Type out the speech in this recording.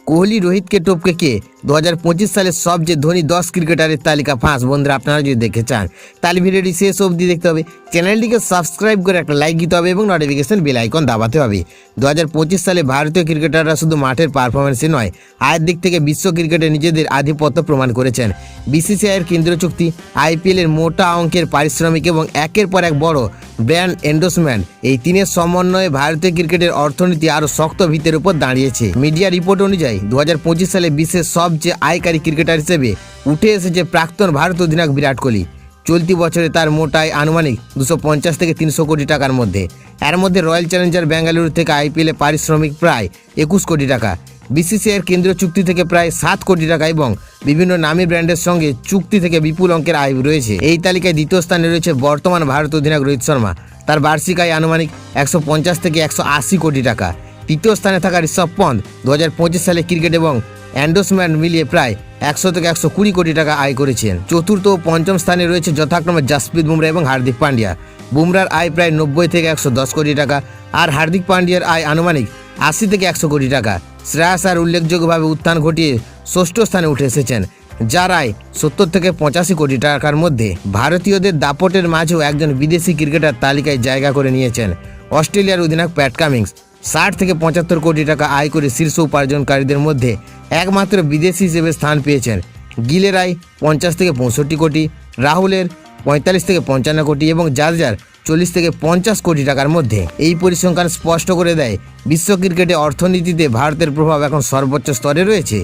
কোহলি রোহিতকে টপকে কে 2025 সালে সবচেয়ে ধনী 10 ক্রিকেটারের তালিকা ফাঁস। বন্ধুরা, আপনারা যদি দেখতে চান তাহলে ভিডিওটি শেষ অবধি দেখতে হবে। চ্যানেলটিকে সাবস্ক্রাইব করে একটা লাইক দিতে হবে এবং নোটিফিকেশন বেল আইকন দাবাতে হবে। 2025 সালে ভারতীয় ক্রিকেটাররা শুধু মাঠের পারফরমেন্সে নয়, আয়ের দিক থেকে বিশ্ব ক্রিকেটে নিজেদের আধিপত্য প্রমাণ করেছেন। বিসিসিআইয়ের কেন্দ্রীয় চুক্তি, আইপিএলের মোটা অঙ্কের পারিশ্রমিক এবং একের পর এক বড় ব্র্যান্ড এন্ডোর্সমেন্ট, এই তিনের সমন্বয়ে ভারতীয় ক্রিকেটের অর্থনীতি আরও শক্ত ভিতের উপর দাঁড়িয়েছে। মিডিয়া রিপোর্ট অনুযায়ী 2025 সালে বিশ্বের সবচেয়ে আয়কারী ক্রিকেটার হিসেবে উঠে এসেছে প্রাক্তন ভারত অধিনায়ক বিরাট কোহলি। চলতি বছরে তার মোট আয় আনুমানিক 250 থেকে 300 কোটি টাকার মধ্যে। এর মধ্যে রয়্যাল চ্যালেঞ্জার বেঙ্গালুরু থেকে আইপিএলে পারিশ্রমিক প্রায় 21 কোটি টাকা, বিসিসিআইয়ের কেন্দ্রীয় চুক্তি থেকে প্রায় 7 কোটি টাকা এবং বিভিন্ন নামী ব্র্যান্ডের সঙ্গে চুক্তি থেকে বিপুল অঙ্কের আয় রয়েছে। এই তালিকায় দ্বিতীয় স্থানে রয়েছে বর্তমান ভারত অধিনায়ক রোহিত শর্মা। তার বার্ষিক আয় আনুমানিক 150 থেকে 180 কোটি টাকা। তৃতীয় স্থানে থাকা ঋষভ পন্থ 2025 সালে ক্রিকেট এবং এন্ডোর্সমেন্ট মিলিয়ে প্রায় 100 থেকে 120 কোটি টাকা আয় করেছেন। চতুর্থ ও পঞ্চম স্থানে রয়েছে যথাক্রমে জসপ্রীত বুমরা এবং হার্দিক পান্ডিয়া। বুমরার আয় প্রায় 90 থেকে 110 কোটি টাকা, আর হার্দিক পান্ডিয়ার আয় আনুমানিক 80 থেকে 100 কোটি টাকা। শ্রেয়াস আর উল্লেখযোগ্যভাবে উত্থান ঘটিয়ে ষষ্ঠ স্থানে উঠে এসেছেন, যার আয় 70 থেকে 85 কোটি টাকার মধ্যে। ভারতীয়দের দাপটের মাঝেও একজন বিদেশি ক্রিকেটার তালিকায় জায়গা করে নিয়েছেন। অস্ট্রেলিয়ার অধিনায়ক প্যাট কামিন্স 60 থেকে 75 কোটি টাকা আয় করে শীর্ষ উপার্জনকারীদের মধ্যে একমাত্র বিদেশি হিসেবে স্থান পেয়েছেন। গিলের আয় 50 থেকে 65 কোটি, রাহুলের 45 থেকে 55 কোটি এবং জাদেজার 40 থেকে 50 কোটি টাকার মধ্যে। এই পরিসংখ্যান স্পষ্ট করে দেয় বিশ্ব ক্রিকেটে অর্থনীতিতে ভারতের প্রভাব এখন সর্বোচ্চ স্তরে রয়েছে।